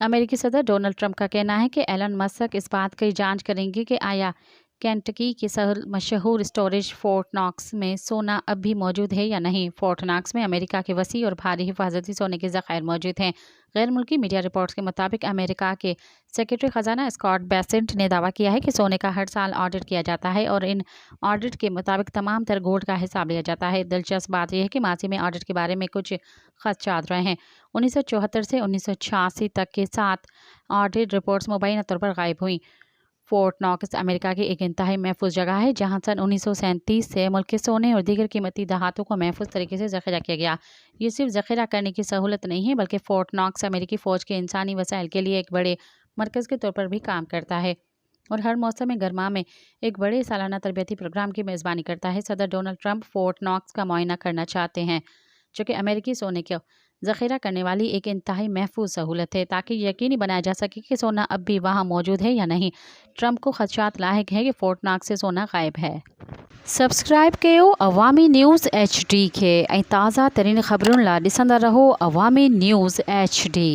अमेरिकी सदर Donald Trump का कहना है कि एलन मस्क इस बात की जांच करेंगे कि आया केंटकी के मशहूर स्टोरेज फोर्ट नॉक्स में सोना अब भी मौजूद है या नहीं। फोर्ट नॉक्स में अमेरिका के वसी और भारी हिफाजती सोने के ज़खायर मौजूद हैं। गैर मुल्की मीडिया रिपोर्ट्स के मुताबिक अमेरिका के सेक्रेटरी ख़जाना स्कॉट बेसेंट ने दावा किया है कि सोने का हर साल ऑडिट किया जाता है और इन ऑडिट के मुताबिक तमाम तर गोल्ड का हिसाब लिया जाता है। दिलचस्प बात यह है कि माजी में ऑडिट के बारे में कुछ खदशात रहे हैं। 1974 से 1986 तक के 7 ऑडिट रिपोर्ट्स मुबैना तौर पर गायब हुई। फोर्ट नॉक्स अमेरिका की एक इंतहाई महफूज जगह है जहां सन 1937 से मुल्क के सोने और दीगर कीमती धातु को महफूज तरीके से ज़ख़ीरा किया गया। ये सिर्फ ज़ख़ीरा करने की सहूलत नहीं है बल्कि फोर्ट नॉक्स अमेरिकी फ़ौज के इंसानी वसाइल के लिए एक बड़े मरकज़ के तौर पर भी काम करता है और हर मौसम गर्मा में एक बड़े सालाना तरबियती प्रोग्राम की मेज़बानी करता है। सदर डोनाल्ड ट्रंप फोर्ट नॉक्स का मुआयना करना चाहते हैं जो कि अमेरिकी सोने को ज़ख़ीरा करने वाली एक इंतहाई महफूज सहूलत है ताकि यकीनी बनाया जा सके कि सोना अब भी वहाँ मौजूद है या नहीं। ट्रंप को खदशात लाहिक है कि फोर्ट नॉक्स से सोना गायब है। सब्सक्राइब कयो अवामी न्यूज़ HD के ताज़ा तरीन ख़बरुन ला ॾिसंदा रहो अवामी न्यूज़ HD।